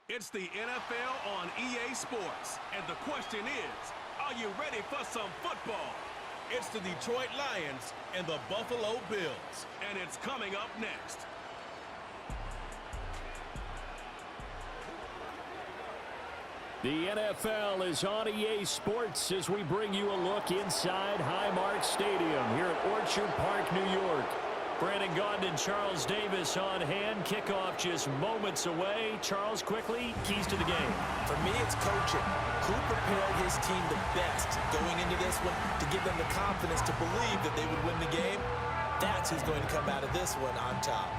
It's the NFL on EA Sports, and the question is, are you ready for some football? It's the Detroit Lions and the Buffalo Bills, and it's coming up next. The NFL is on EA Sports as we bring you a look inside Highmark Stadium here at Orchard Park, New York. Brandon Gaudin and Charles Davis on hand. Kickoff just moments away. Charles, quickly, keys to the game. For me, it's coaching. Who prepared his team the best going into this one to give them the confidence to believe that they would win the game? That's who's going to come out of this one on top.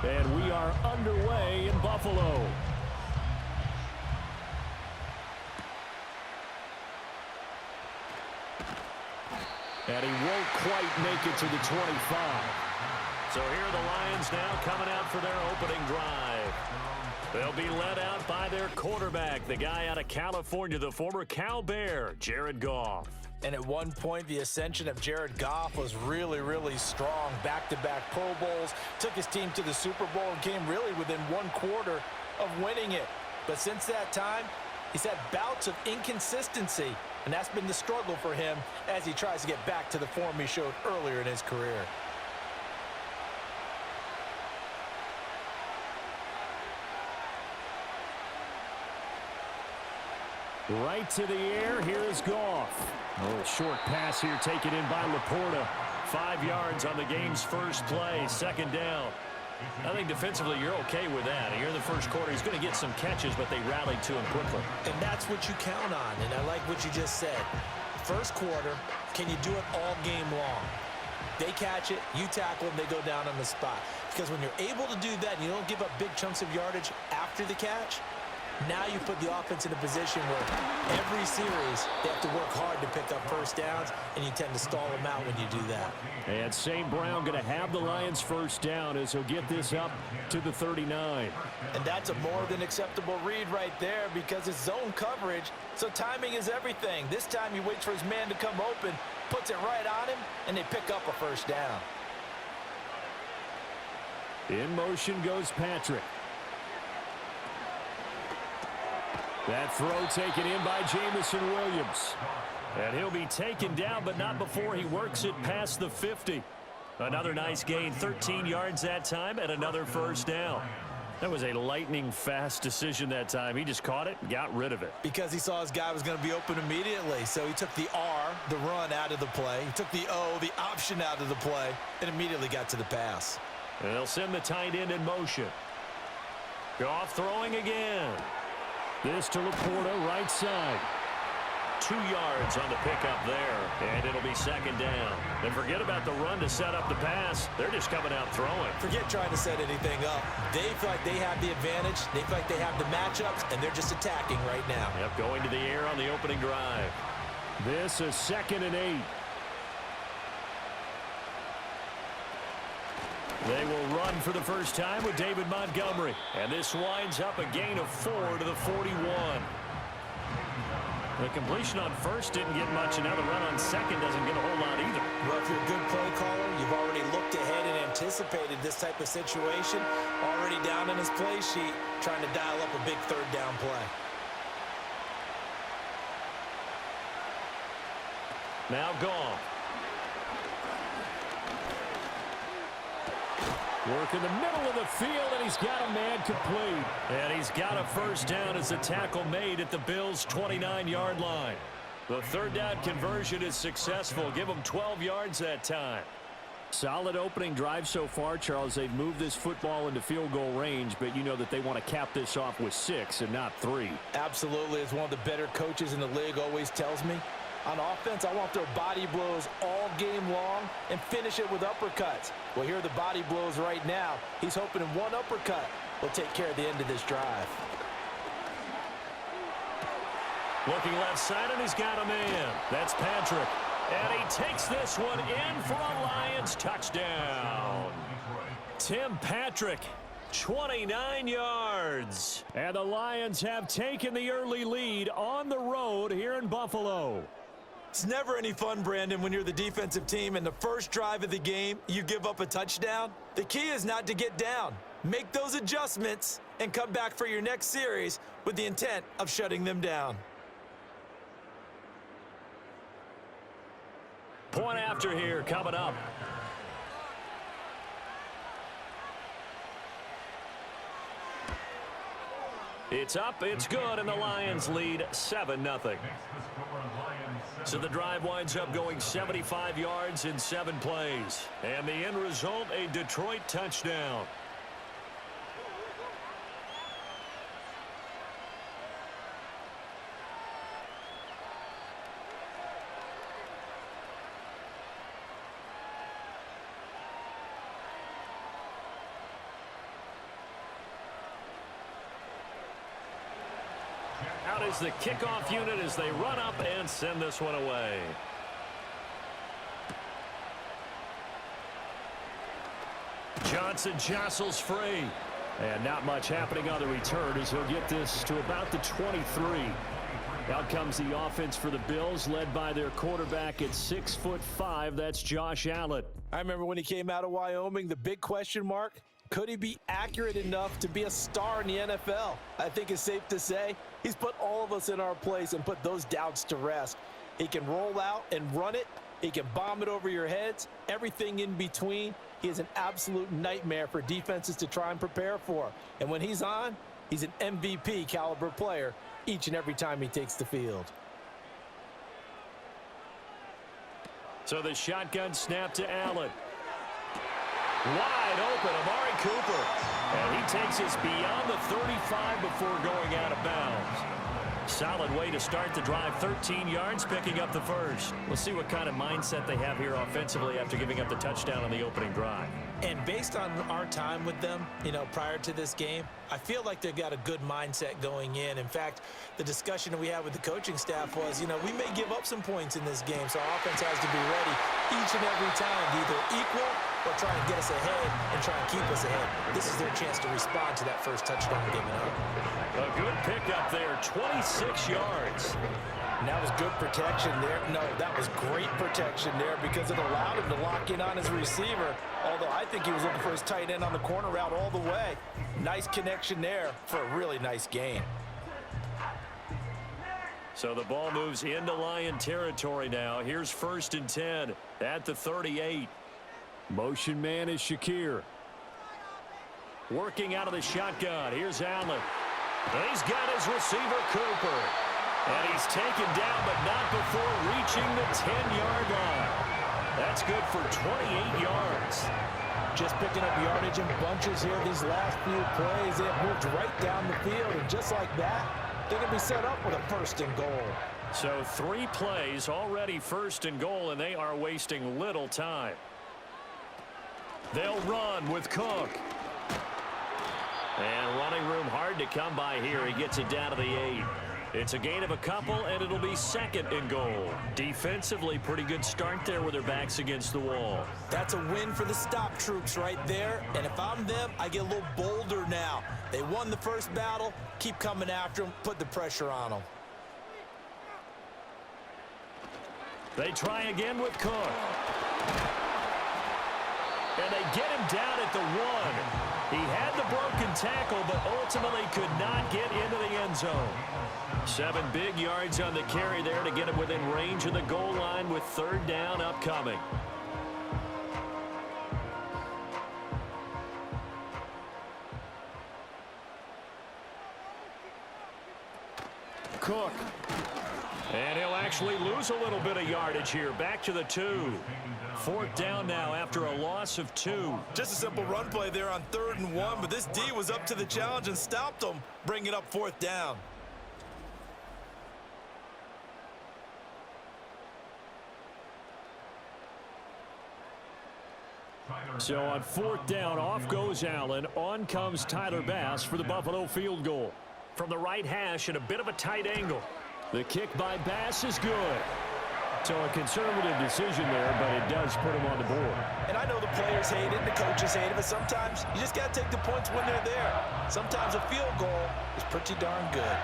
And we are underway in Buffalo. And he won't quite make it to the 25. So here are the Lions now coming out for their opening drive. They'll be led out by their quarterback, the guy out of California, the former Cal Bear, Jared Goff. And at one point, the ascension of Jared Goff was really, really strong. Back-to-back Pro Bowls, took his team to the Super Bowl and came really within one quarter of winning it. But since that time, he's had bouts of inconsistency, and that's been the struggle for him as he tries to get back to the form he showed earlier in his career. Right to the air, here is Goff. A little short pass here taken in by Laporta. 5 yards on the game's first play, second down. I think defensively you're okay with that. Here in the first quarter, he's going to get some catches, but they rallied to him quickly. And that's what you count on, and I like what you just said. First quarter, can you do it all game long? They catch it, you tackle them, they go down on the spot. Because when you're able to do that and you don't give up big chunks of yardage after the catch, now you put the offense in a position where every series they have to work hard to pick up first downs, and you tend to stall them out when you do that. And St. Brown going to have the Lions first down as he'll get this up to the 39. And that's a more than acceptable read right there because it's zone coverage, so timing is everything. This time he waits for his man to come open, puts it right on him, and they pick up a first down. In motion goes Patrick. That throw taken in by Jamison Williams. And he'll be taken down, but not before he works it past the 50. Another nice gain, 13 yards that time, and another first down. That was a lightning-fast decision that time. He just caught it and got rid of it. Because he saw his guy was going to be open immediately. So he took the R, the run, out of the play. He took the O, the option, out of the play, and immediately got to the pass. And they'll send the tight end in motion. Goff throwing again. This to Laporta, right side. 2 yards on the pickup there, and it'll be second down. And forget about the run to set up the pass. They're just coming out throwing. Forget trying to set anything up. They feel like they have the advantage. They feel like they have the matchups, and they're just attacking right now. Yep, going to the air on the opening drive. This is 2nd and 8. They will run for the first time with David Montgomery. And this winds up a gain of 4 to the 41. The completion on first didn't get much, and now the run on second doesn't get a whole lot either. Well, if you're a good play caller, you've already looked ahead and anticipated this type of situation. Already down in his play sheet, trying to dial up a big third down play. Now Goff. Work in the middle of the field, and he's got a man complete. And he's got a first down as the tackle made at the Bills' 29-yard line. The third down conversion is successful. Give them 12 yards that time. Solid opening drive so far, Charles. They've moved this football into field goal range, but you know that they want to cap this off with 6 and not 3. Absolutely. As one of the better coaches in the league always tells me, on offense, I want their body blows all game long and finish it with uppercuts. Well, here are the body blows right now. He's hoping in one uppercut will take care of the end of this drive. Looking left side, and he's got a man. That's Patrick. And he takes this one in for a Lions touchdown. Tim Patrick, 29 yards. And the Lions have taken the early lead on the road here in Buffalo. It's never any fun, Brandon, when you're the defensive team and the first drive of the game, you give up a touchdown. The key is not to get down. Make those adjustments and come back for your next series with the intent of shutting them down. Point after here coming up. It's up, it's good, and the Lions lead 7-0. So the drive winds up going 75 yards in 7 plays. And the end result, a Detroit touchdown. Out is the kickoff unit as they run up and send this one away. Johnson jostles free. And not much happening on the return as he'll get this to about the 23. Out comes the offense for the Bills, led by their quarterback at 6'5". That's Josh Allen. I remember when he came out of Wyoming, the big question mark, could he be accurate enough to be a star in the NFL? I think it's safe to say he's put all of us in our place and put those doubts to rest. He can roll out and run it. He can bomb it over your heads. Everything in between. He is an absolute nightmare for defenses to try and prepare for. And when he's on, he's an MVP caliber player each and every time he takes the field. So the shotgun snap to Allen. Wide open, Amari Cooper. And he takes us beyond the 35 before going out of bounds. Solid way to start the drive, 13 yards, picking up the first. We'll see what kind of mindset they have here offensively after giving up the touchdown on the opening drive. And based on our time with them, prior to this game, I feel like they've got a good mindset going in. In fact, the discussion that we had with the coaching staff was, we may give up some points in this game, so our offense has to be ready each and every time to either equal or try and get us ahead and try and keep us ahead. This is their chance to respond to that first touchdown given up. A good pickup there, 26 yards. And that was good protection there. No, that was great protection there because it allowed him to lock in on his receiver, although I think he was looking for his tight end on the corner route all the way. Nice connection there for a really nice gain. So the ball moves into Lion territory now. Here's 1st and 10 at the 38. Motion man is Shakir. Working out of the shotgun. Here's Allen. And he's got his receiver, Cooper. And he's taken down, but not before reaching the 10-yard line. That's good for 28 yards. Just picking up yardage in bunches here these last few plays. They have moved right down the field, and just like that, they're going to be set up with a 1st and goal. So 3 plays already 1st and goal, and they are wasting little time. They'll run with Cook. And running room hard to come by here. He gets it down to the 8. It's a gain of a couple, and it'll be 2nd and goal. Defensively, pretty good start there with their backs against the wall. That's a win for the stop troops right there. And if I'm them, I get a little bolder now. They won the first battle. Keep coming after them. Put the pressure on them. They try again with Cook. And they get him down at the 1. He had the broken tackle, but ultimately could not get into the end zone. 7 big yards on the carry there to get him within range of the goal line with 3rd down upcoming. Cook. And he'll actually lose a little bit of yardage here. Back to the 2. 4th down now after a loss of 2. Just a simple run play there on 3rd and 1, but this D was up to the challenge and stopped them, bringing up 4th down. So on 4th down, off goes Allen. On comes Tyler Bass for the Buffalo field goal. From the right hash at a bit of a tight angle. The kick by Bass is good. So a conservative decision there, but it does put him on the board. And I know the players hate it and the coaches hate it, but sometimes you just got to take the points when they're there. Sometimes a field goal is pretty darn good.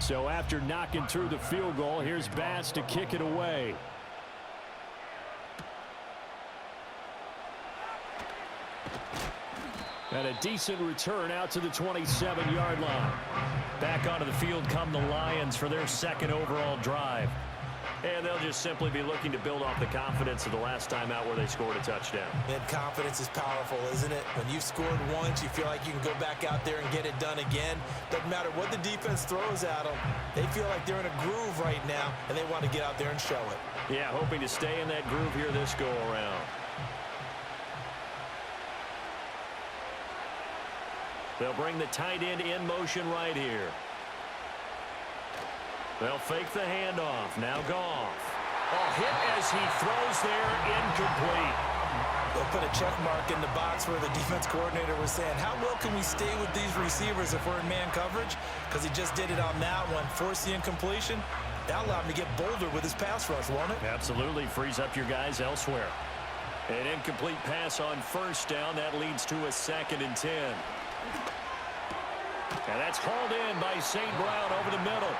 So after knocking through the field goal, here's Bass to kick it away. And a decent return out to the 27-yard line. Back onto the field come the Lions for their second overall drive. And they'll just simply be looking to build off the confidence of the last time out where they scored a touchdown. And confidence is powerful, isn't it? When you've scored once, you feel like you can go back out there and get it done again. Doesn't matter what the defense throws at them. They feel like they're in a groove right now, and they want to get out there and show it. Yeah, hoping to stay in that groove here this go-around. They'll bring the tight end in motion right here. They'll fake the handoff. Now Goff. Oh, hit as he throws there, incomplete. They'll put a check mark in the box where the defense coordinator was saying, how well can we stay with these receivers if we're in man coverage? Because he just did it on that one, forced the incompletion. That allowed him to get bolder with his pass rush, won't it? Absolutely. Frees up your guys elsewhere. An incomplete pass on first down. That leads to a 2nd and 10. And that's hauled in by St. Brown over the middle.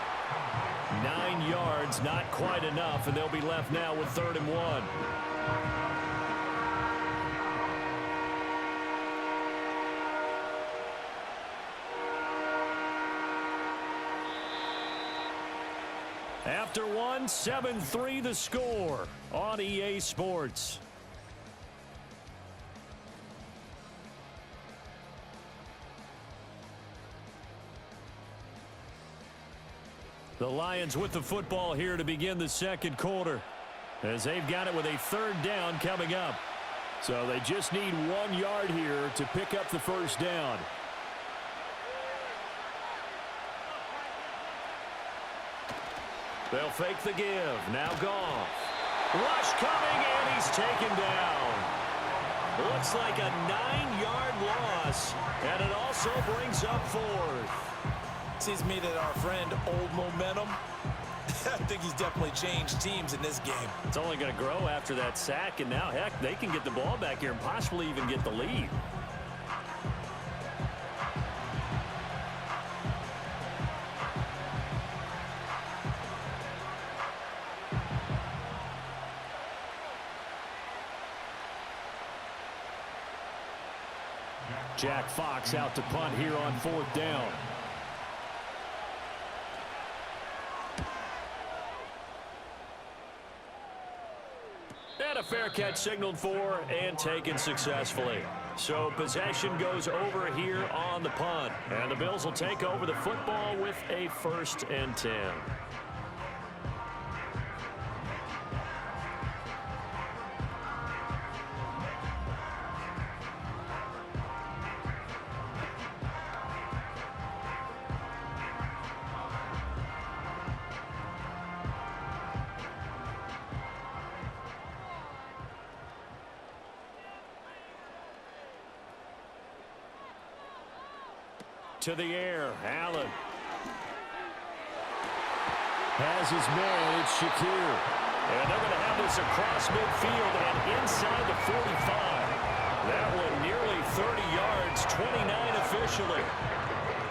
9 yards, not quite enough, and they'll be left now with 3rd and 1. After one, 7-3 the score on EA Sports. The Lions with the football here to begin the second quarter, as they've got it with a 3rd down coming up. So they just need 1 yard here to pick up the first down. They'll fake the give. Now Goff. Rush coming, and he's taken down. Looks like a 9-yard loss, and it also brings up 4th. Seems to me that our friend Old Momentum, I think he's definitely changed teams in this game. It's only going to grow after that sack, and now, heck, they can get the ball back here and possibly even get the lead. Jack Fox out to punt here on 4th down. And a fair catch signaled for and taken successfully. So possession goes over here on the punt. And the Bills will take over the football with a 1st and 10. To the air, Allen. Has his man, it's Shakir. And they're going to have this across midfield and inside the 45. That one nearly 30 yards, 29 officially.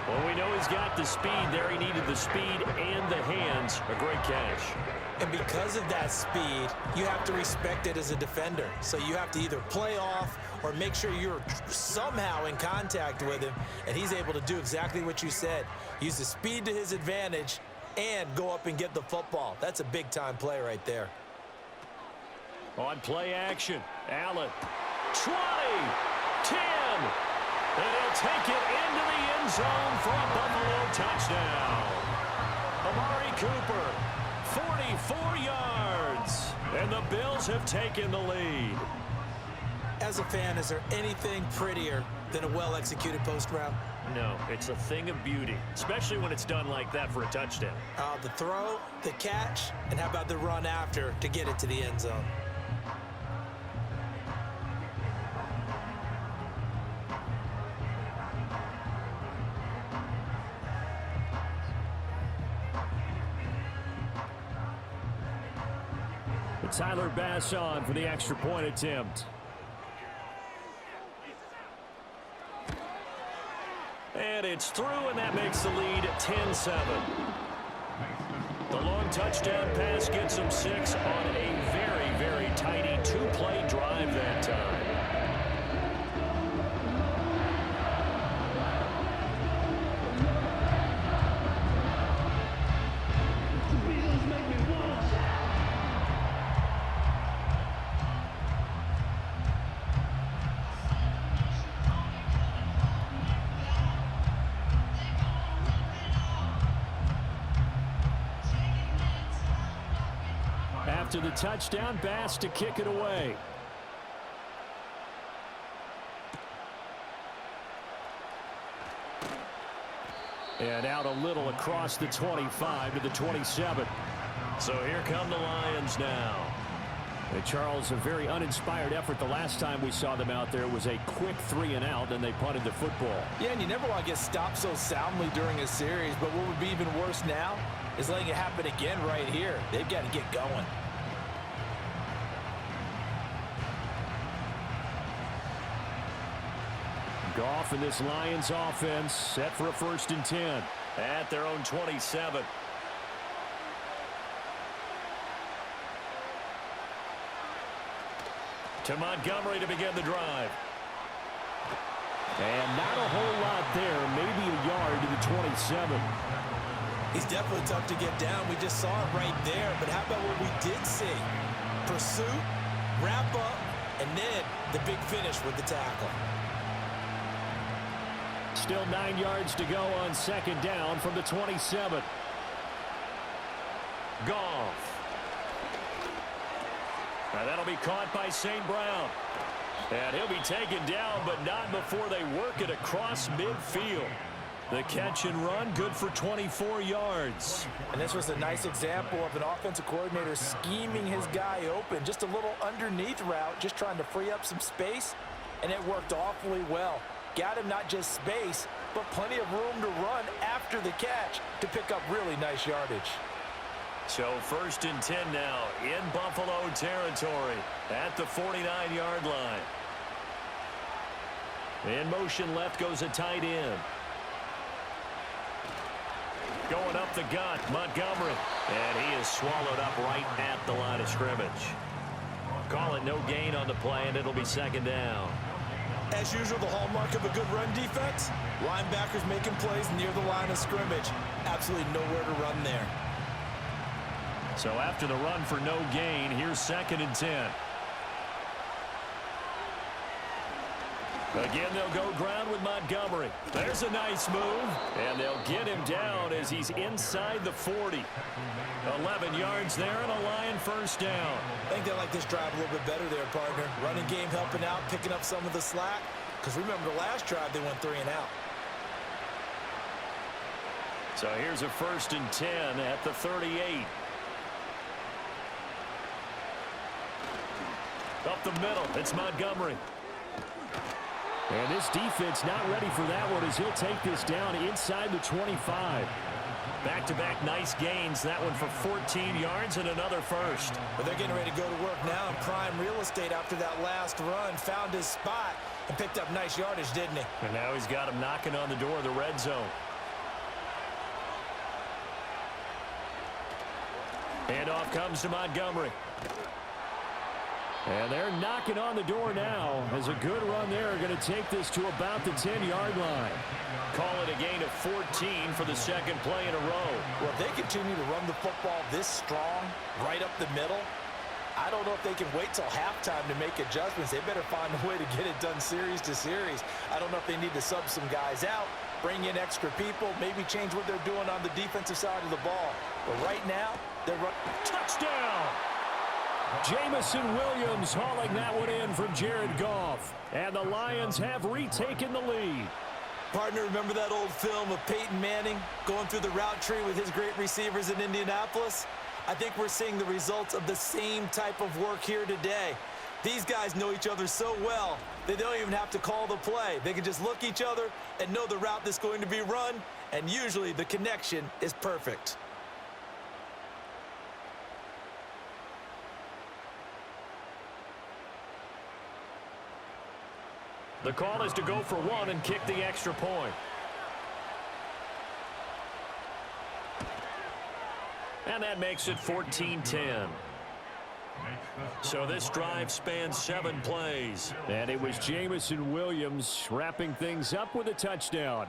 Well, we know he's got the speed there. He needed the speed and the hands. A great catch. And because of that speed, you have to respect it as a defender. So you have to either play off or make sure you're somehow in contact with him. And he's able to do exactly what you said. Use the speed to his advantage and go up and get the football. That's a big-time play right there. On play action, Allen. 20, 10. And he'll take it into the end zone for a Buffalo touchdown. Amari Cooper, 44 yards. And the Bills have taken the lead. As a fan, is there anything prettier than a well-executed post route? No, it's a thing of beauty, especially when it's done like that for a touchdown. The throw, the catch, and how about the run after to get it to the end zone? Tyler Bass on for the extra point attempt. And it's through, and that makes the lead 10-7. The long touchdown pass gets them 6 on a very, very tidy 2-play drive that time. After the touchdown, Bass to kick it away. And out a little across the 25 to the 27. So here come the Lions now. And Charles, a very uninspired effort. The last time we saw them out there was a quick 3-and-out, and they punted the football. Yeah, and you never want to get stopped so soundly during a series, but what would be even worse now is letting it happen again right here. They've got to get going. Goff in this Lions offense set for a 1st and 10 at their own 27. To Montgomery to begin the drive. And not a whole lot there, maybe a yard to the 27. He's definitely tough to get down. We just saw it right there. But how about what we did see? Pursuit, wrap up, and then the big finish with the tackle. Still 9 yards to go on 2nd down from the 27. Goff. Now that'll be caught by St. Brown. And he'll be taken down, but not before they work it across midfield. The catch and run, good for 24 yards. And this was a nice example of an offensive coordinator scheming his guy open. Just a little underneath route, just trying to free up some space, and it worked awfully well. Got him not just space, but plenty of room to run after the catch to pick up really nice yardage. So 1st and 10 now in Buffalo territory at the 49-yard line. In motion left goes a tight end. Going up the gut, Montgomery. And he is swallowed up right at the line of scrimmage. Call it no gain on the play, and it'll be 2nd down. As usual, the hallmark of a good run defense, linebackers making plays near the line of scrimmage. Absolutely nowhere to run there. So after the run for no gain, here's 2nd and 10. Again, they'll go ground with Montgomery. There's a nice move, and they'll get him down as he's inside the 40. 11 yards there and a Lion 1st down. I think they like this drive a little bit better there, partner. Running game helping out, picking up some of the slack. Because remember the last drive, they went 3-and-out. So here's a 1st and 10 at the 38. Up the middle, it's Montgomery. And this defense not ready for that one as he'll take this down inside the 25. Back-to-back nice gains. That one for 14 yards and another 1st. But they're getting ready to go to work now in prime real estate after that last run. Found his spot and picked up nice yardage, didn't he? And now he's got him knocking on the door of the red zone. And off comes to Montgomery. And they're knocking on the door now as a good run there. Going to take this to about the 10-yard line. Call it a gain of 14 for the 2nd play in a row. Well, if they continue to run the football this strong, right up the middle, I don't know if they can wait till halftime to make adjustments. They better find a way to get it done series to series. I don't know if they need to sub some guys out, bring in extra people, maybe change what they're doing on the defensive side of the ball. But right now, they're running. Touchdown! Jamison Williams hauling that one in from Jared Goff. And the Lions have retaken the lead. Partner, remember that old film of Peyton Manning going through the route tree with his great receivers in Indianapolis? I think we're seeing the results of the same type of work here today. These guys know each other so well, they don't even have to call the play. They can just look each other and know the route that's going to be run, and usually the connection is perfect. The call is to go for one and kick the extra point. And that makes it 14-10. So this drive spans 7 plays. And it was Jamison Williams wrapping things up with a touchdown.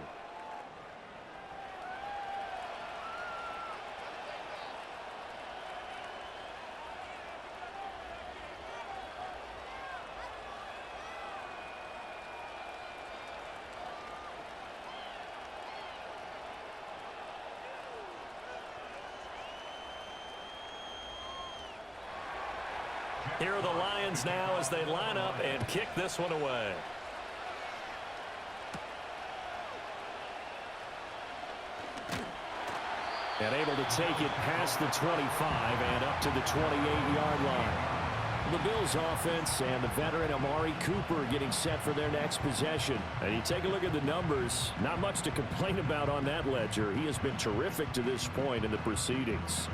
Here are the Lions now as they line up and kick this one away. And able to take it past the 25 and up to the 28-yard line. The Bills offense and the veteran Amari Cooper getting set for their next possession. And you take a look at the numbers, not much to complain about on that ledger. He has been terrific to this point in the proceedings.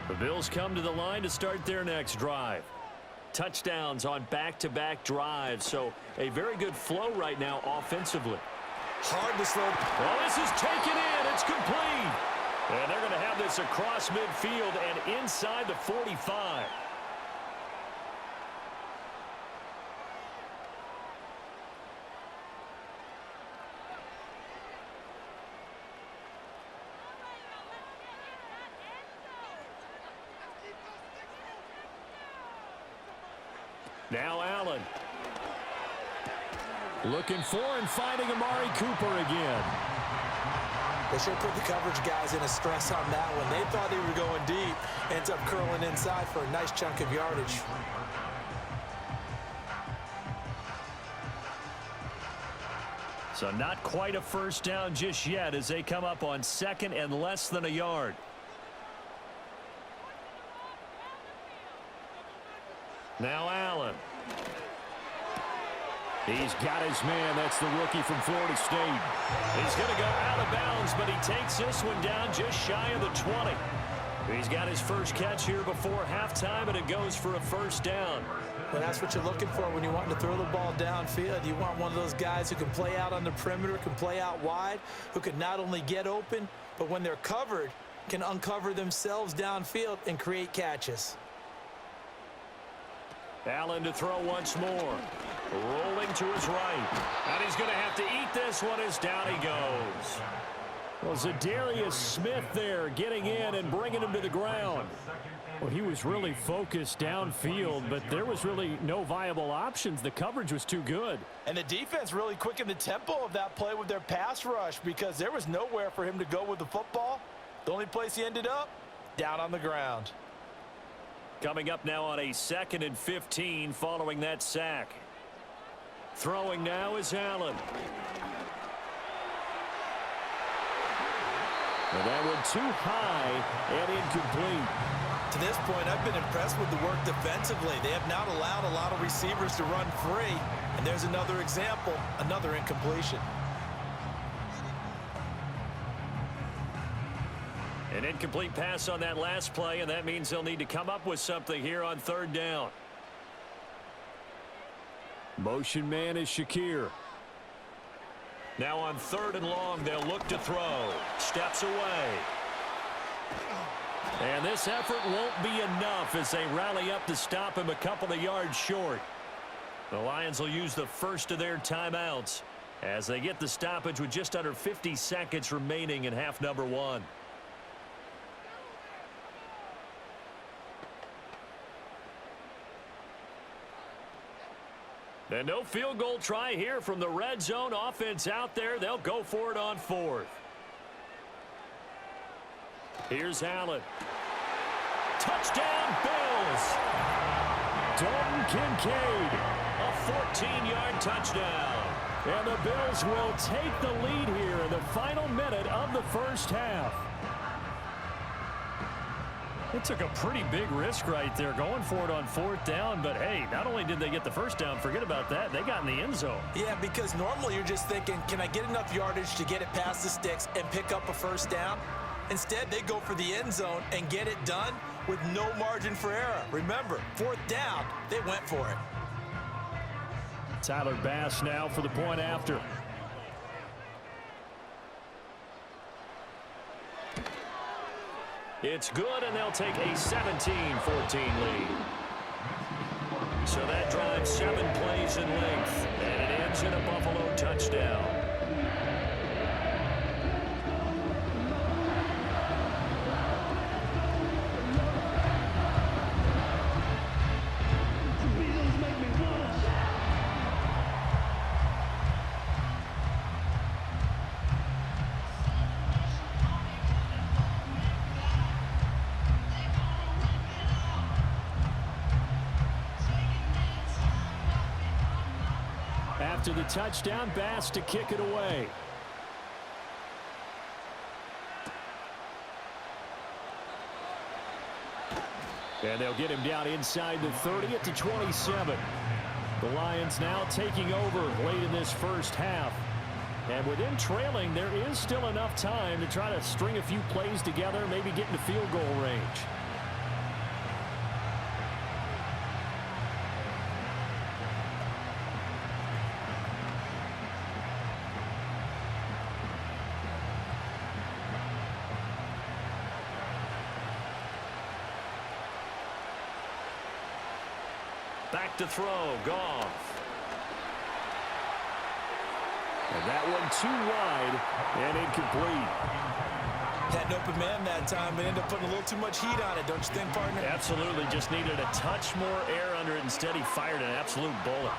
The Bills come to the line to start their next drive. Touchdowns on back-to-back drives, so a very good flow right now offensively. Hard to slow. Well, this is taken in. It's complete. And they're going to have this across midfield and inside the 45. Now Allen. Looking for and finding Amari Cooper again. They should put the coverage guys in a stress on that one. They thought they were going deep. Ends up curling inside for a nice chunk of yardage. So not quite a first down just yet as they come up on second and less than a yard. Now Allen. He's got his man. That's the rookie from Florida State. He's going to go out of bounds, but he takes this one down just shy of the 20. He's got his first catch here before halftime, and it goes for a first down. And that's what you're looking for when you want to throw the ball downfield. You want one of those guys who can play out on the perimeter, can play out wide, who can not only get open, but when they're covered, can uncover themselves downfield and create catches. Allen to throw once more. Rolling to his right. And he's going to have to eat this one as down he goes. Well, Zadarius Smith there getting in and bringing him to the ground. Well, he was really focused downfield, but there was really no viable options. The coverage was too good. And the defense really quickened the tempo of that play with their pass rush because there was nowhere for him to go with the football. The only place he ended up, down on the ground. Coming up now on a 2nd and 15 following that sack. Throwing now is Allen. And that one too high and incomplete. To this point, I've been impressed with the work defensively. They have not allowed a lot of receivers to run free. And there's another example, another incompletion. An incomplete pass on that last play, and that means they'll need to come up with something here on 3rd down. Motion man is Shakir. Now on 3rd and long, they'll look to throw. Steps away. And this effort won't be enough as they rally up to stop him a couple of yards short. The Lions will use the first of their timeouts as they get the stoppage with just under 50 seconds remaining in half number 1. And no field goal try here from the red zone. Offense out there. They'll go for it on 4th. Here's Allen. Touchdown, Bills. Dalton Kincaid, a 14-yard touchdown. And the Bills will take the lead here in the final minute of the first half. It took a pretty big risk right there going for it on 4th down. But, hey, not only did they get the first down, forget about that, they got in the end zone. Yeah, because normally you're just thinking, can I get enough yardage to get it past the sticks and pick up a first down? Instead, they go for the end zone and get it done with no margin for error. Remember, 4th down, they went for it. Tyler Bass now for the point after. It's good, and they'll take a 17-14 lead. So that drives 7 plays in length, and it ends in a Buffalo touchdown. After the touchdown, Bass to kick it away. And they'll get him down inside the 30 at the 27. The Lions now taking over late in this first half. And with them trailing, there is still enough time to try to string a few plays together, maybe get into field goal range. Back to throw, Goff. And that one too wide and incomplete. Had an open man that time, but ended up putting a little too much heat on it, don't you think, partner? Absolutely, just needed a touch more air under it. Instead, he fired an absolute bullet.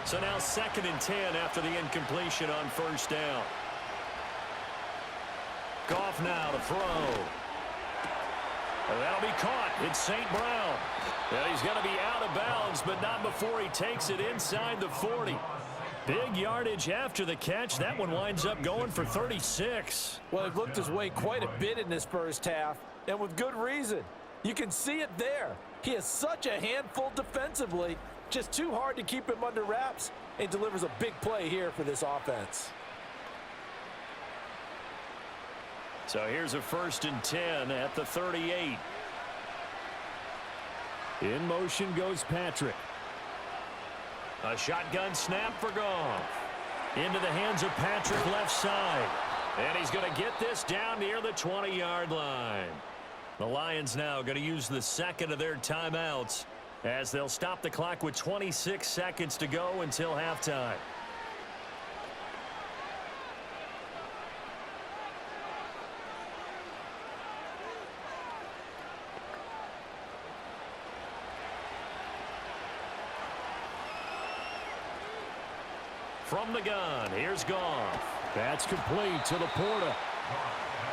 So now 2nd and 10 after the incompletion on 1st down. Goff now to throw. And that'll be caught. It's St. Brown. And he's going to be out of bounds, but not before he takes it inside the 40. Big yardage after the catch. That one winds up going for 36. Well, he looked his way quite a bit in this first half, and with good reason. You can see it there. He is such a handful defensively, just too hard to keep him under wraps, and delivers a big play here for this offense. So here's a 1st and 10 at the 38. In motion goes Patrick. A shotgun snap for Goff. Into the hands of Patrick left side. And he's going to get this down near the 20-yard line. The Lions now going to use the 2nd of their timeouts as they'll stop the clock with 26 seconds to go until halftime. From the gun, here's Goff. That's complete to Laporta.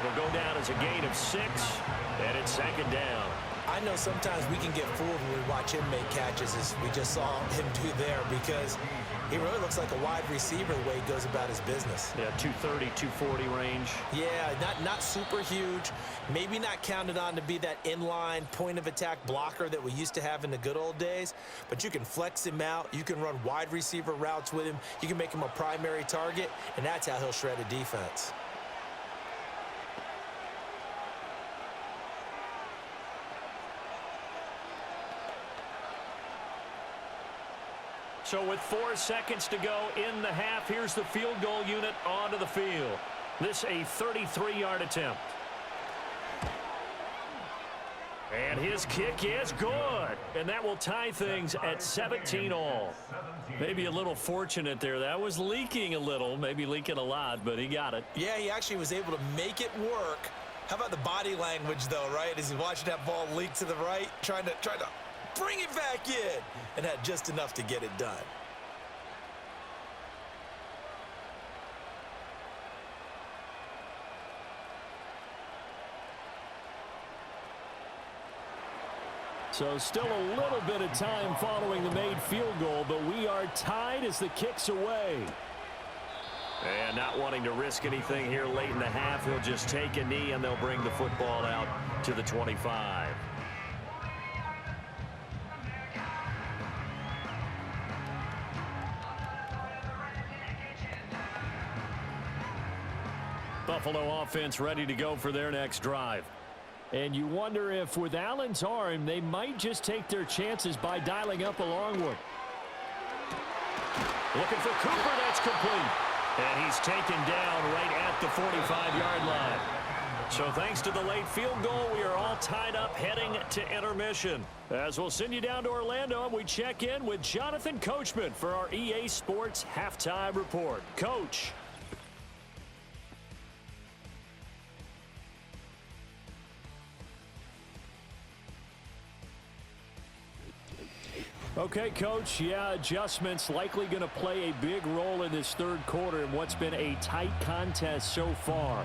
It'll go down as a gain of 6, and it's 2nd down. I know sometimes we can get fooled when we watch him make catches, as we just saw him do there, because he really looks like a wide receiver the way he goes about his business. Yeah, 230, 240 range. Yeah, not super huge. Maybe not counted on to be that inline point-of-attack blocker that we used to have in the good old days, but you can flex him out. You can run wide receiver routes with him. You can make him a primary target, and that's how he'll shred a defense. So with 4 seconds to go in the half, here's the field goal unit onto the field. This a 33-yard attempt. And his kick is good. And that will tie things at 17 all. Maybe a little fortunate there. That was leaking a little, maybe leaking a lot, but he got it. Yeah, he actually was able to make it work. How about the body language, though, right? As he's watching that ball leak to the right, trying to bring it back in, and had just enough to get it done. So still a little bit of time following the made field goal, but we are tied as the kick's away. And not wanting to risk anything here late in the half, he'll just take a knee and they'll bring the football out to the 25. Buffalo offense ready to go for their next drive. And you wonder if with Allen's arm, they might just take their chances by dialing up a long one. Looking for Cooper, that's complete. And he's taken down right at the 45-yard line. So thanks to the late field goal, we are all tied up heading to intermission. As we'll send you down to Orlando, and we check in with Jonathan Coachman for our EA Sports Halftime Report. Coach. Okay, Coach, yeah, adjustments likely going to play a big role in this third quarter in what's been a tight contest so far.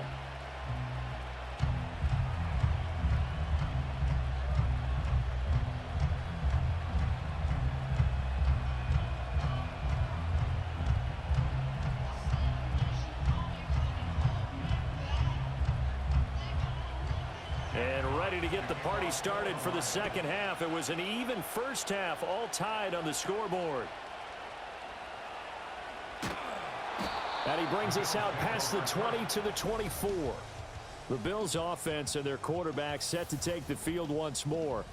And ready to get the party started for the second half. It was an even first half, all tied on the scoreboard. And he brings us out past the 20 to the 24. The Bills offense and their quarterback set to take the field once more.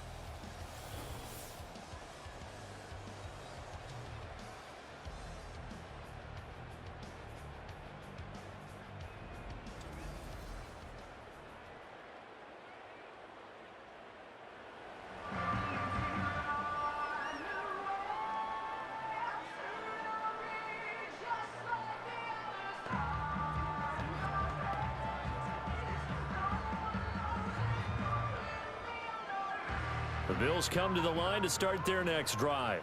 The Bills come to the line to start their next drive.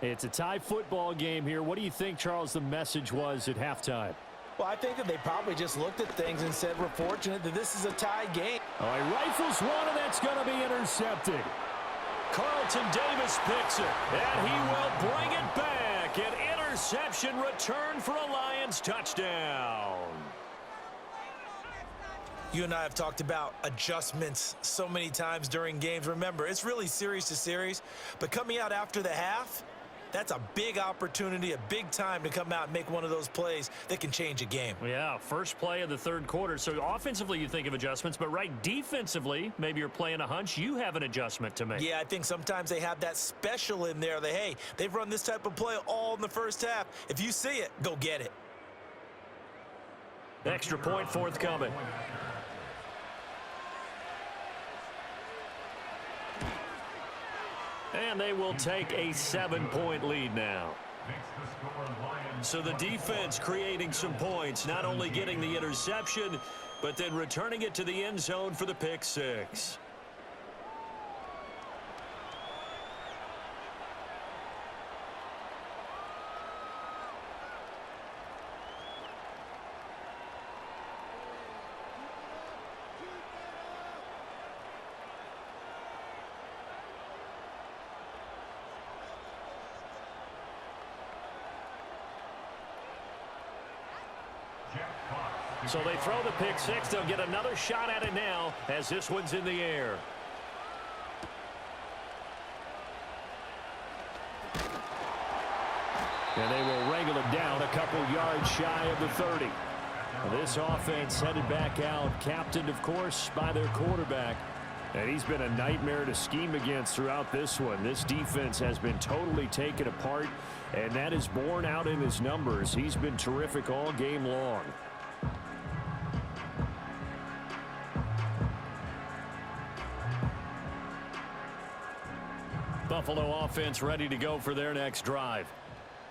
It's a tie football game here. What do you think, Charles, the message was at halftime? Well, I think that they probably just looked at things and said, we're fortunate that this is a tie game. Oh, he rifles one, and that's going to be intercepted. Carlton Davis picks it, and he will bring it back. An interception return for a Lions touchdown. You and I have talked about adjustments so many times during games. Remember, it's really series to series, but coming out after the half, that's a big opportunity, a big time to come out and make one of those plays that can change a game. Yeah, first play of the third quarter. So offensively, you think of adjustments, but right defensively, maybe you're playing a hunch. You have an adjustment to make. Yeah, I think sometimes they have that special in there that, hey, they've run this type of play all in the first half. If you see it, go get it. Extra point forthcoming. And they will take a 7-point lead now. So the defense creating some points, not only getting the interception, but then returning it to the end zone for the pick six. So they throw the pick six. They'll get another shot at it now as this one's in the air. And they will wrangle it down a couple yards shy of the 30. This offense headed back out, captained, of course, by their quarterback. And he's been a nightmare to scheme against throughout this one. This defense has been totally taken apart, and that is borne out in his numbers. He's been terrific all game long. Buffalo offense ready to go for their next drive.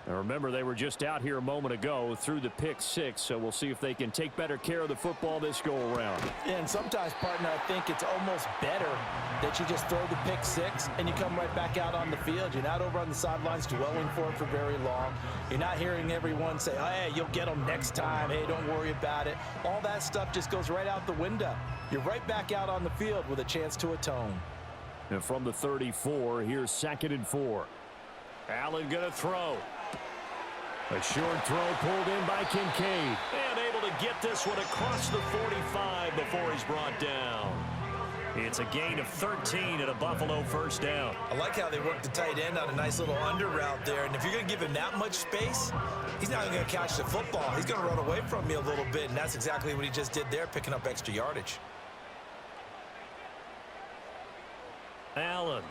Now remember, they were just out here a moment ago through the pick six, so we'll see if they can take better care of the football this go-around. And sometimes, partner, I think it's almost better that you just throw the pick six and you come right back out on the field. You're not over on the sidelines dwelling for it for very long. You're not hearing everyone say, oh, hey, you'll get them next time. Hey, don't worry about it. All that stuff just goes right out the window. You're right back out on the field with a chance to atone. And from the 34, here's 2nd and 4. Allen going to throw. A short throw pulled in by Kincaid. And able to get this one across the 45 before he's brought down. It's a gain of 13 and a Buffalo first down. I like how they worked the tight end on a nice little under route there. And if you're going to give him that much space, he's not going to catch the football. He's going to run away from you a little bit. And that's exactly what he just did there, picking up extra yardage. Allen.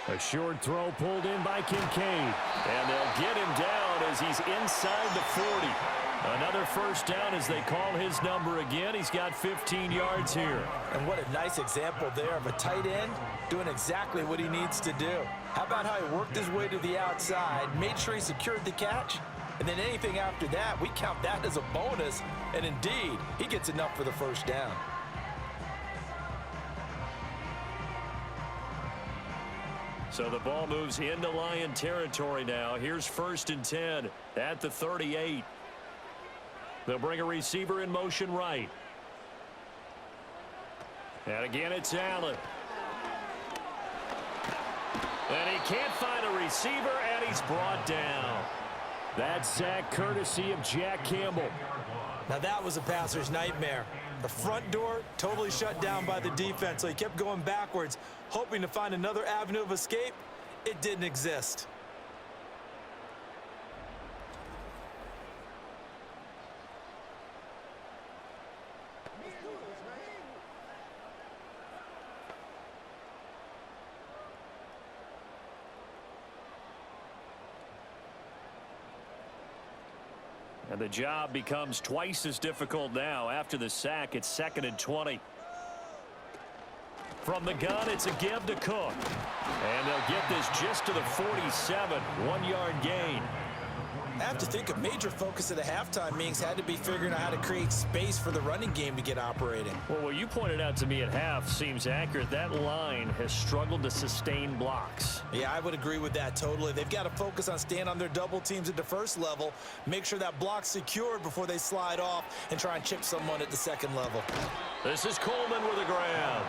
A short throw pulled in by Kincaid. And they'll get him down as he's inside the 40. Another first down as they call his number again. He's got 15 yards here. And what a nice example there of a tight end doing exactly what he needs to do. How about how he worked his way to the outside, made sure he secured the catch, and then anything after that, we count that as a bonus. And indeed, he gets enough for the first down. So the ball moves into Lion territory now. Here's 1st and 10 at the 38. They'll bring a receiver in motion right. And again, it's Allen. And he can't find a receiver, and he's brought down. That sack courtesy of Jack Campbell. Now that was a passer's nightmare. The front door totally shut down by the defense, so he kept going backwards, hoping to find another avenue of escape. It didn't exist. And the job becomes twice as difficult now. After the sack, it's 2nd and 20. From the gun, it's a give to Cook. And they'll get this just to the 47, 1-yard gain. I have to think a major focus of the halftime meetings had to be figuring out how to create space for the running game to get operating. Well, what you pointed out to me at half seems accurate. That line has struggled to sustain blocks. Yeah, I would agree with that totally. They've got to focus on staying on their double teams at the first level, make sure that block's secured before they slide off and try and chip someone at the second level. This is Coleman with a grab.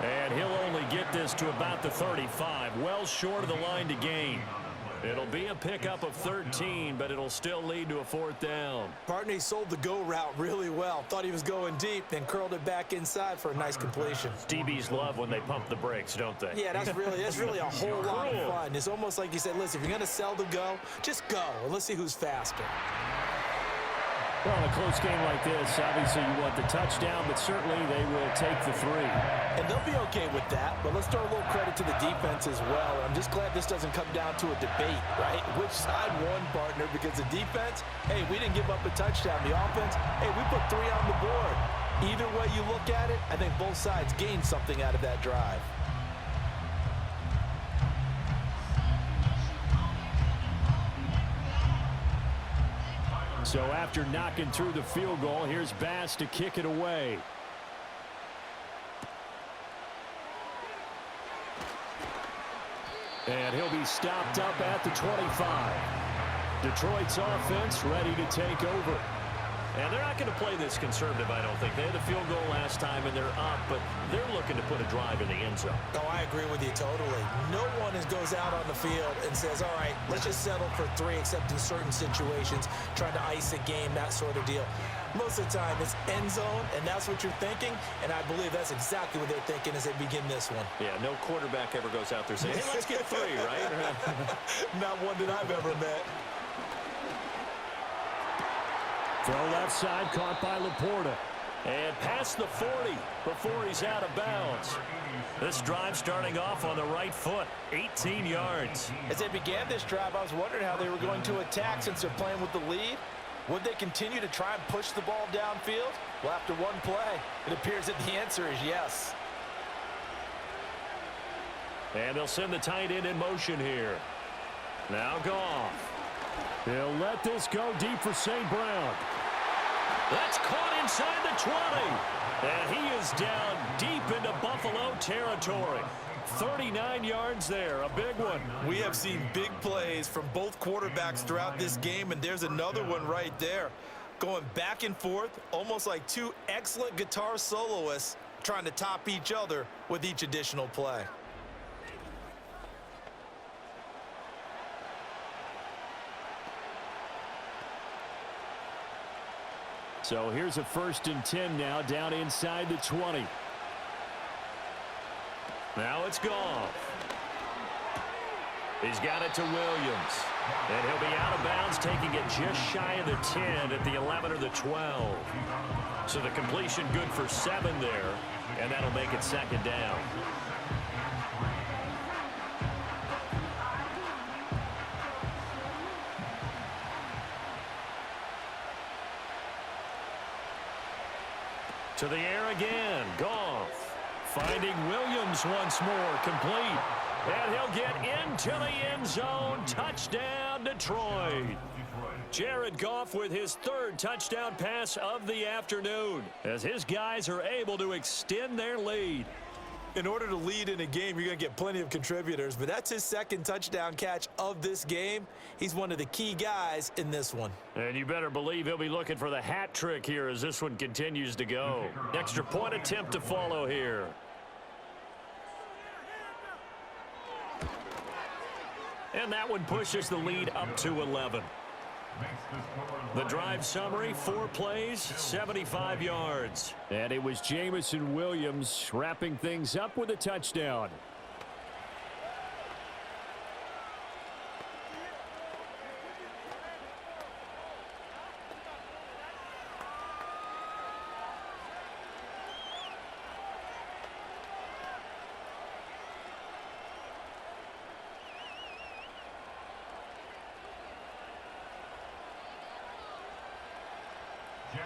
And he'll only get this to about the 35, well short of the line to gain. It'll be a pickup of 13, but it'll still lead to a 4th down. Partner, he sold the go route really well. Thought he was going deep, then curled it back inside for a nice completion. DBs love when they pump the brakes, don't they? Yeah, that's really a whole lot of fun. It's almost like you said, listen, if you're going to sell the go, just go, and let's see who's faster. Well, in a close game like this, obviously you want the touchdown, but certainly they will take the 3. And they'll be okay with that, but let's throw a little credit to the defense as well. I'm just glad this doesn't come down to a debate, right? Which side won, partner? Because the defense, hey, we didn't give up a touchdown. The offense, hey, we put 3 on the board. Either way you look at it, I think both sides gained something out of that drive. So after knocking through the field goal, here's Bass to kick it away. And he'll be stopped up at the 25. Detroit's offense ready to take over. And they're not going to play this conservative, I don't think. They had a field goal last time, and they're up, but they're looking to put a drive in the end zone. Oh, I agree with you totally. No one goes out on the field and says, all right, let's just settle for 3, except in certain situations, trying to ice a game, that sort of deal. Most of the time, it's end zone, and that's what you're thinking, and I believe that's exactly what they're thinking as they begin this one. Yeah, no quarterback ever goes out there saying, hey, let's get 3, right? Not one that I've ever met. Throw left side, caught by Laporta. And past the 40 before he's out of bounds. This drive starting off on the right foot, 18 yards. As they began this drive, I was wondering how they were going to attack since they're playing with the lead. Would they continue to try and push the ball downfield? Well, after one play, it appears that the answer is yes. And they'll send the tight end in motion here. Now Goff. He'll let this go deep for St. Brown. That's caught inside the 20. And he is down deep into Buffalo territory. 39 yards there, a big one. We have seen big plays from both quarterbacks throughout this game, and there's another one right there. Going back and forth, almost like two excellent guitar soloists trying to top each other with each additional play. So here's a 1st and 10 now, down inside the 20. Now it's Goff. He's got it to Williams. And he'll be out of bounds, taking it just shy of the 10 at the 11 or the 12. So the completion good for 7 there, and that'll make it 2nd down. To the air again, Goff. Finding Williams once more, complete. And he'll get into the end zone. Touchdown, Detroit. Jared Goff with his 3rd touchdown pass of the afternoon, as his guys are able to extend their lead. In order to lead in a game, you're going to get plenty of contributors, but that's his 2nd touchdown catch of this game. He's one of the key guys in this one. And you better believe he'll be looking for the hat trick here as this one continues to go. Extra point attempt to follow here. And that one pushes the lead up to 11. The drive summary, 4 plays, 75 yards. And it was Jamison Williams wrapping things up with a touchdown.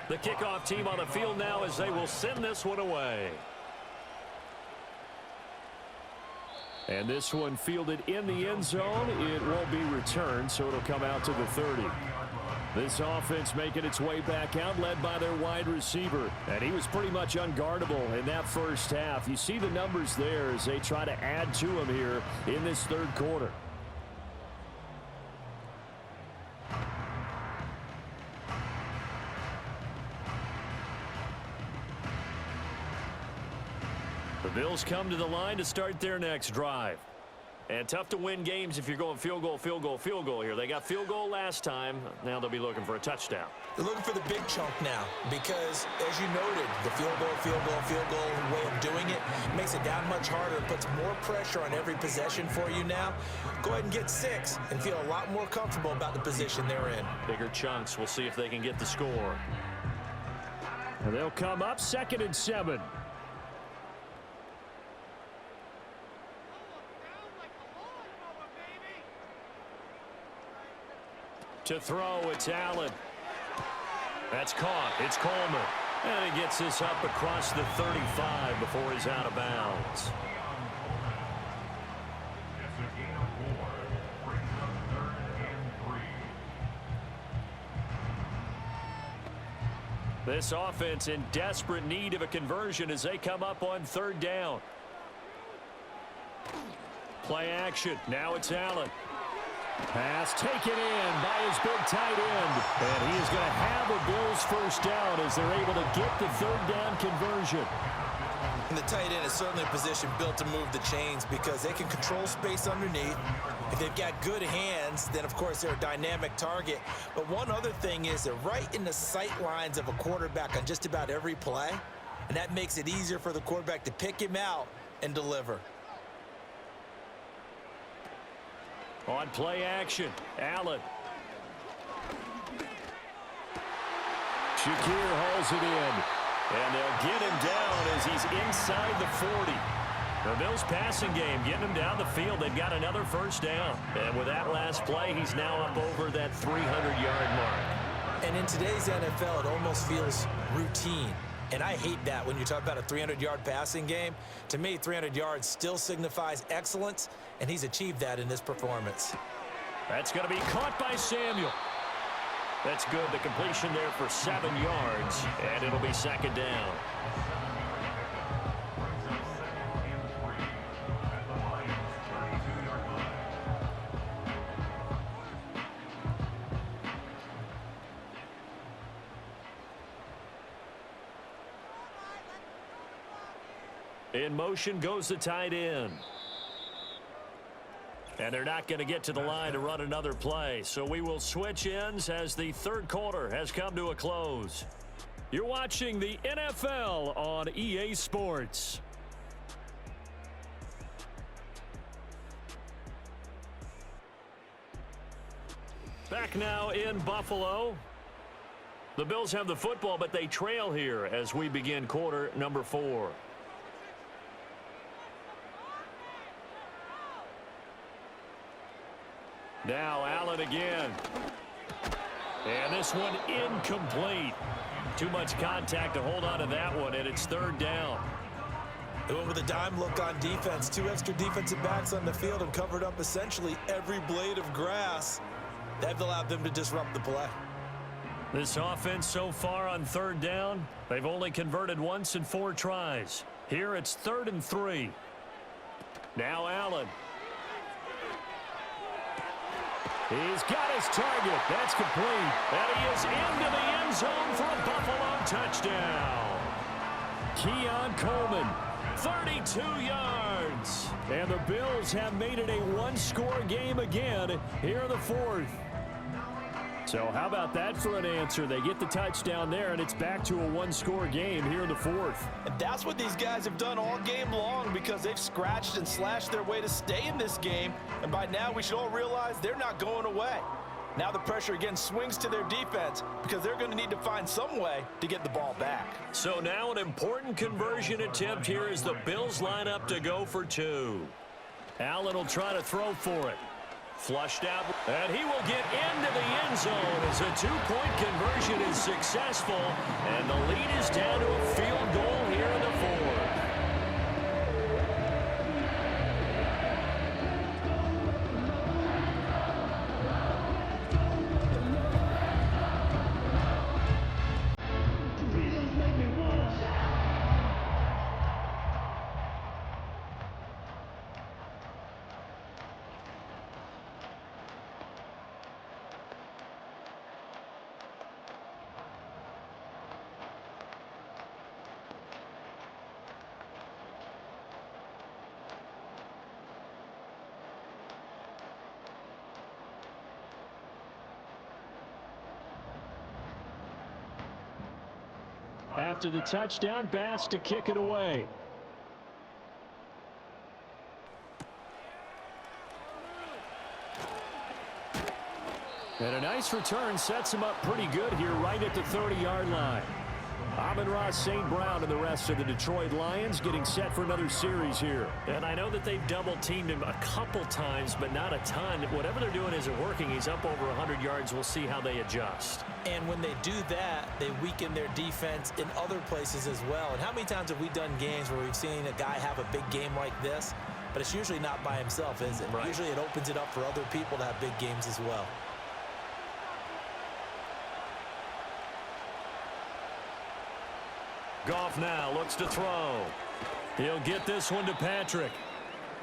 The kickoff team on the field now as they will send this one away. And this one fielded in the end zone. It won't be returned, so it'll come out to the 30. This offense making its way back out, led by their wide receiver. And he was pretty much unguardable in that first half. You see the numbers there as they try to add to him here in this 3rd quarter. The Bills come to the line to start their next drive. And tough to win games if you're going field goal, field goal, field goal here. They got field goal last time. Now they'll be looking for a touchdown. They're looking for the big chunk now because, as you noted, the field goal way of doing it makes it that much harder. It puts more pressure on every possession for you now. Go ahead and get 6 and feel a lot more comfortable about the position they're in. Bigger chunks. We'll see if they can get the score. And they'll come up 2nd and 7. To throw, it's Allen. That's caught. It's Coleman. And he gets this up across the 35 before he's out of bounds. This offense in desperate need of a conversion as they come up on 3rd down. Play action. Now it's Allen. Pass taken in by his big tight end. And he is going to have a Bills 1st down as they're able to get the 3rd down conversion. And the tight end is certainly a position built to move the chains because they can control space underneath. If they've got good hands, then, of course, they're a dynamic target. But one other thing is they're right in the sight lines of a quarterback on just about every play. And that makes it easier for the quarterback to pick him out and deliver. On play action, Allen. Shakir hauls it in. And they'll get him down as he's inside the 40. The Bills passing game getting him down the field. They've got another 1st down. And with that last play, he's now up over that 300-yard mark. And in today's NFL, it almost feels routine. And I hate that when you talk about a 300-yard passing game. To me, 300 yards still signifies excellence, and he's achieved that in this performance. That's going to be caught by Samuel. That's good. The completion there for 7 yards, and it'll be second down. In motion goes the tight end. And they're not going to get to the line to run another play. So we will switch ends as the third quarter has come to a close. You're watching the NFL on EA Sports. Back now in Buffalo. The Bills have the football, but they trail here as we begin quarter number 4. Now Allen again. And this one incomplete. Too much contact to hold on to that one, and it's third down. They went with a dime look on defense. 2 extra defensive backs on the field and covered up essentially every blade of grass. That allowed them to disrupt the play. This offense so far on third down, they've only converted once in 4 tries. Here it's 3rd and 3. Now Allen. He's got his target. That's complete. And he is into the end zone for a Buffalo touchdown. Keon Coleman, 32 yards. And the Bills have made it a one-score game again here in the 4th. So how about that for an answer? They get the touchdown there, and it's back to a one-score game here in the 4th. And that's what these guys have done all game long because they've scratched and slashed their way to stay in this game. And by now, we should all realize they're not going away. Now the pressure again swings to their defense because they're going to need to find some way to get the ball back. So now an important conversion attempt here as the Bills line up to go for 2. Allen will try to throw for it. Flushed out, and he will get into the end zone as a 2-point conversion is successful, and the lead is down to a field goal here in the 4th. After the touchdown, Bass to kick it away. And a nice return sets him up pretty good here right at the 30-yard line. Amon-Ra St. Brown and the rest of the Detroit Lions getting set for another series here. And I know that they've double-teamed him a couple times, but not a ton. Whatever they're doing isn't working. He's up over 100 yards. We'll see how they adjust. And when they do that, they weaken their defense in other places as well. And how many times have we done games where we've seen a guy have a big game like this? But it's usually not by himself, is it? Right. Usually it opens it up for other people to have big games as well. Goff now looks to throw. He'll get this one to Patrick.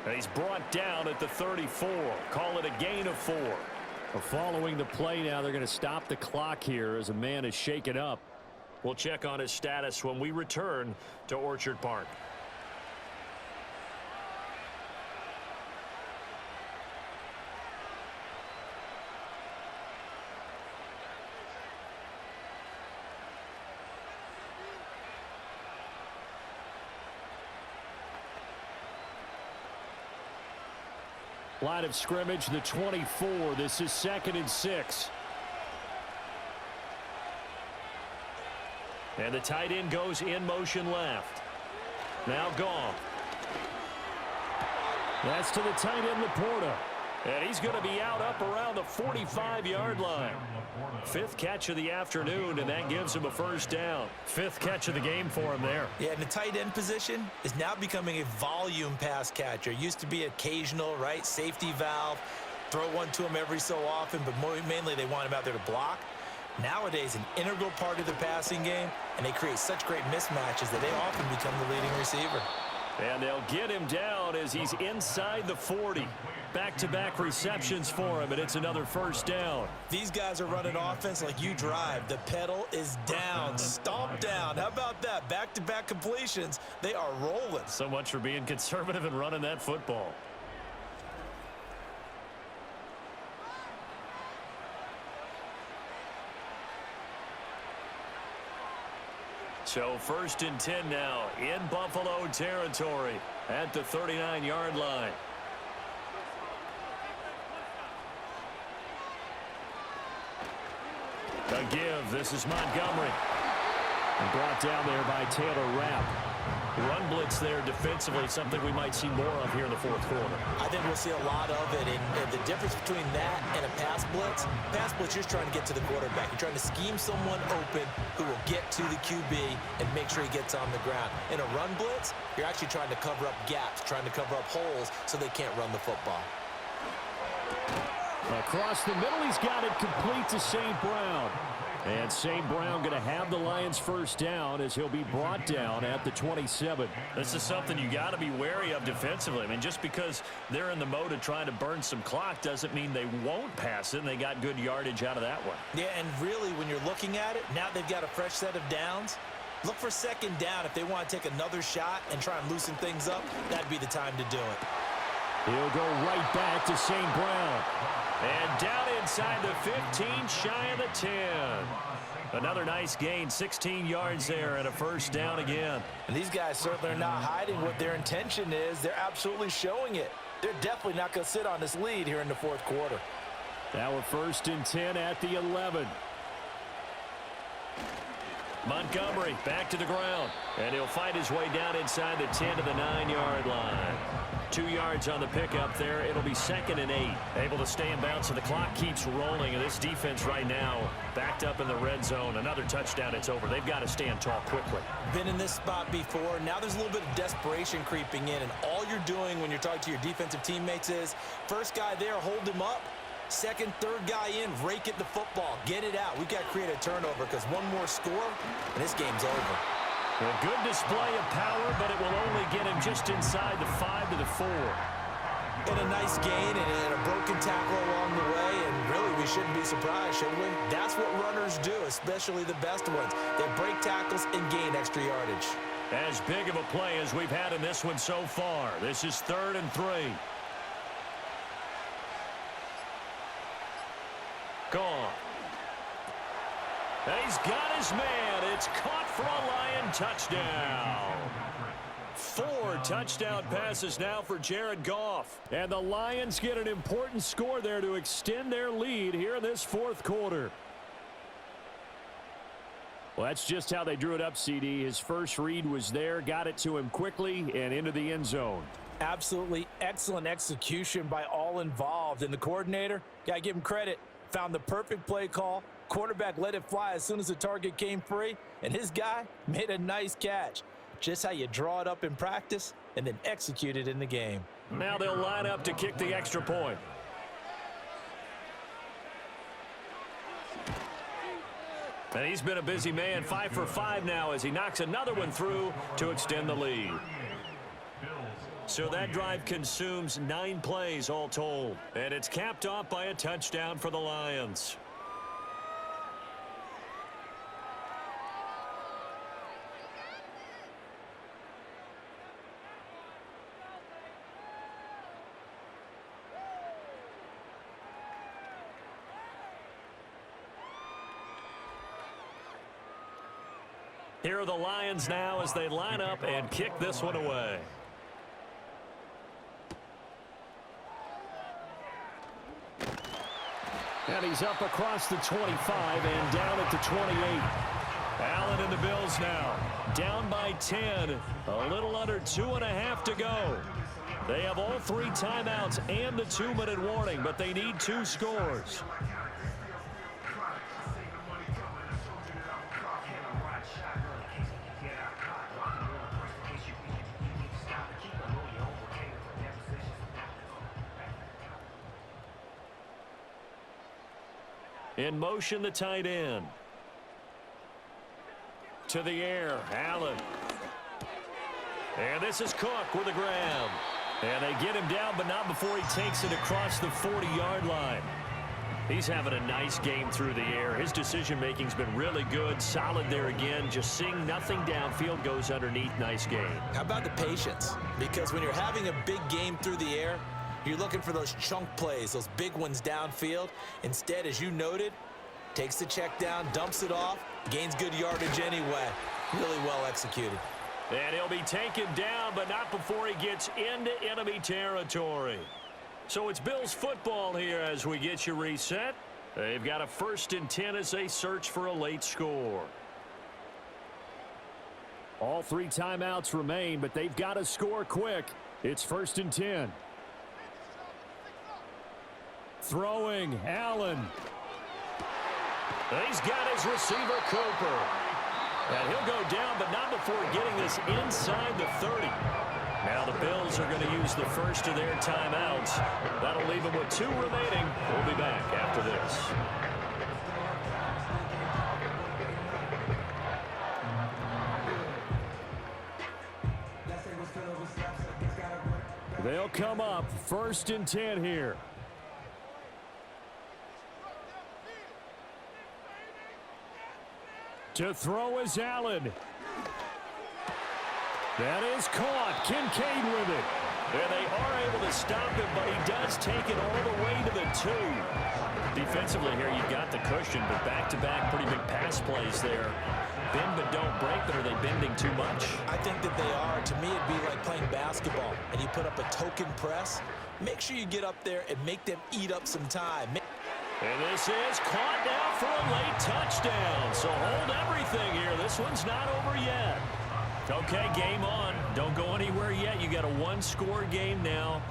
And he's brought down at the 34. Call it a gain of 4. Well, following the play now, they're going to stop the clock here as a man is shaken up. We'll check on his status when we return to Orchard Park. Line of scrimmage, the 24. This is 2nd and 6. And the tight end goes in motion left. Now Goff. That's to the tight end, Laporta. And he's going to be out up around the 45-yard line. 5th catch of the afternoon, and that gives him a first down. 5th catch of the game for him there. Yeah, and the tight end position is now becoming a volume pass catcher. Used to be occasional, right? Safety valve. throw one to him every so often, but mainly they want him out there to block. Nowadays, an integral part of the passing game, and they create such great mismatches that they often become the leading receiver. And they'll get him down as he's inside the 40. Back-to-back receptions for him, and it's another first down. These guys are running offense like you drive. The pedal is down, stomp down. How about that? Back-to-back completions. They are rolling. So much for being conservative and running that football. So 1st and 10 now in Buffalo territory at the 39-yard line. A give. This is Montgomery. And brought down there by Taylor Rapp. Run blitz there defensively, something we might see more of here in the 4th quarter. I think we'll see a lot of it. And the difference between that and a pass blitz, you're just trying to get to the quarterback. You're trying to scheme someone open who will get to the QB and make sure he gets on the ground. In a run blitz, you're actually trying to cover up gaps, trying to cover up holes so they can't run the football. Across the middle, he's got it complete to St. Brown. And St. Brown going to have the Lions first down as he'll be brought down at the 27. This is something you got to be wary of defensively. I mean, just because they're in the mode of trying to burn some clock doesn't mean they won't pass it, and they got good yardage out of that one. Yeah, and really, when you're looking at it, now they've got a fresh set of downs. Look for 2nd down. If they want to take another shot and try and loosen things up, that'd be the time to do it. He'll go right back to St. Brown. And down inside the 15, shy of the 10. Another nice gain, 16 yards there, and a first down again. And these guys certainly are not hiding what their intention is. They're absolutely showing it. They're definitely not going to sit on this lead here in the 4th quarter. Now we're 1st and 10 at the 11. Montgomery back to the ground. And he'll fight his way down inside the 10 to the 9-yard line. 2 yards on the pickup there. It'll be 2nd and 8. Able to stay in bounds, so the clock keeps rolling. And this defense right now backed up in the red zone. Another touchdown, it's over. They've got to stand tall quickly. Been in this spot before. Now there's a little bit of desperation creeping in. And all you're doing when you're talking to your defensive teammates is, first guy there, hold him up. 2nd, 3rd guy in, rake at the football. Get it out. We've got to create a turnover because one more score, and this game's over. A good display of power, but it will only get him just inside the 5 to the 4. And a nice gain and a broken tackle along the way, and really we shouldn't be surprised, should we? That's what runners do, especially the best ones. They break tackles and gain extra yardage. As big of a play as we've had in this one so far. This is 3rd and 3. Gone. And he's got his man. It's caught for a Lion touchdown. 4 touchdown passes now for Jared Goff. And the Lions get an important score there to extend their lead here in this 4th quarter. Well, that's just how they drew it up, CD. His first read was there, got it to him quickly and into the end zone. Absolutely excellent execution by all involved. And the coordinator, got to give him credit, found the perfect play call. Quarterback let it fly as soon as the target came free, and his guy made a nice catch. Just how you draw it up in practice and then execute it in the game. Now they'll line up to kick the extra point. And he's been a busy man, 5 for 5 now as he knocks another one through to extend the lead. So that drive consumes 9 plays all told. And it's capped off by a touchdown for the Lions. Here are the Lions now as they line up and kick this one away. And he's up across the 25 and down at the 28. Allen and the Bills now down by 10. A little under 2.5 to go. They have all 3 timeouts and the 2-minute warning, but they need 2 scores. In motion, the tight end. To the air, Allen. And this is Cook with a grab. And they get him down, but not before he takes it across the 40-yard line. He's having a nice game through the air. His decision-making's been really good. Solid there again. Just seeing nothing downfield goes underneath. Nice game. How about the patience? Because when you're having a big game through the air, you're looking for those chunk plays, those big ones downfield. Instead, as you noted, takes the check down, dumps it off, gains good yardage anyway. Really well executed. And he'll be taken down, but not before he gets into enemy territory. So it's Bills football here as we get you reset. They've got a 1st and 10 as they search for a late score. All 3 timeouts remain, but they've got to score quick. It's 1st and 10. Throwing, Allen. He's got his receiver, Cooper. And he'll go down, but not before getting this inside the 30. Now the Bills are going to use the first of their timeouts. That'll leave them with 2 remaining. We'll be back after this. They'll come up 1st and 10 here. To throw is Allen. That is caught. Kincaid with it. And they are able to stop him, but he does take it all the way to the 2. Defensively here, you've got the cushion, but back-to-back pretty big pass plays there. Bend but don't break, but are they bending too much? I think that they are. To me, it'd be like playing basketball, and you put up a token press. Make sure you get up there and make them eat up some time. And this is caught now for a late touchdown. So hold everything here. This one's not over yet. Okay, game on. Don't go anywhere yet. You got a 1-score game now.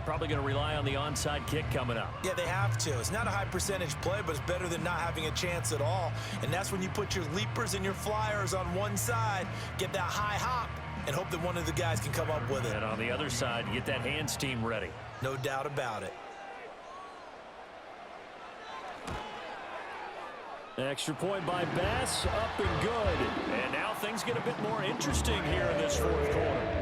Probably going to rely on the onside kick coming up. Yeah, they have to. It's not a high percentage play, but it's better than not having a chance at all. And that's when you put your leapers and your flyers on one side, get that high hop, and hope that one of the guys can come up with it. And on the other side, get that hands team ready. No doubt about it. Extra point by Bass, up and good. And now things get a bit more interesting here in this 4th quarter.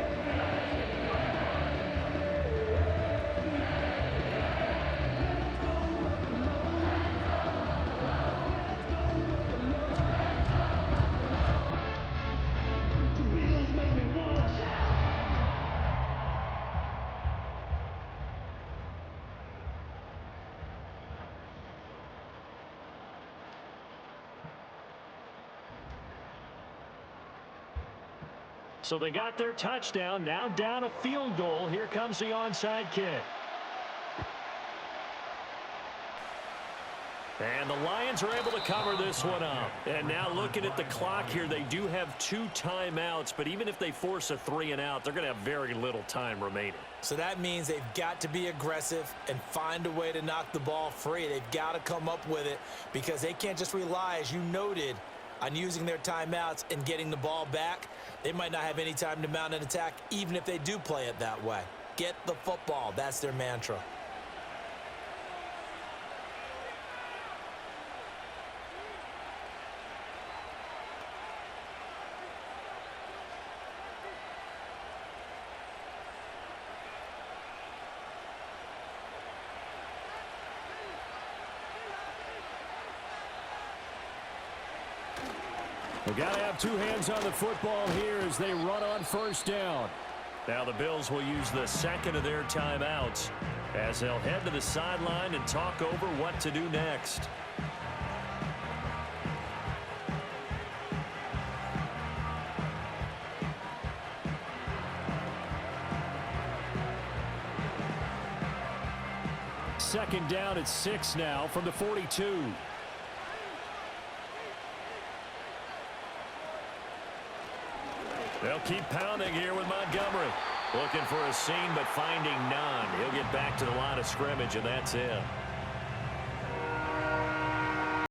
So they got their touchdown, now down a field goal. Here comes the onside kick. And the Lions are able to cover this one up. And now looking at the clock here, they do have 2 timeouts, but even if they force a 3-and-out, they're going to have very little time remaining. So that means they've got to be aggressive and find a way to knock the ball free. They've got to come up with it because they can't just rely, as you noted, on using their timeouts and getting the ball back. They might not have any time to mount an attack, even if they do play it that way. Get the football. That's their mantra. They've got to have 2 hands on the football here as they run on 1st down. Now the Bills will use the 2nd of their timeouts as they'll head to the sideline and talk over what to do next. Second down at 6 now from the 42. They'll keep pounding here with Montgomery. Looking for a seam, but finding none. He'll get back to the line of scrimmage, and that's it.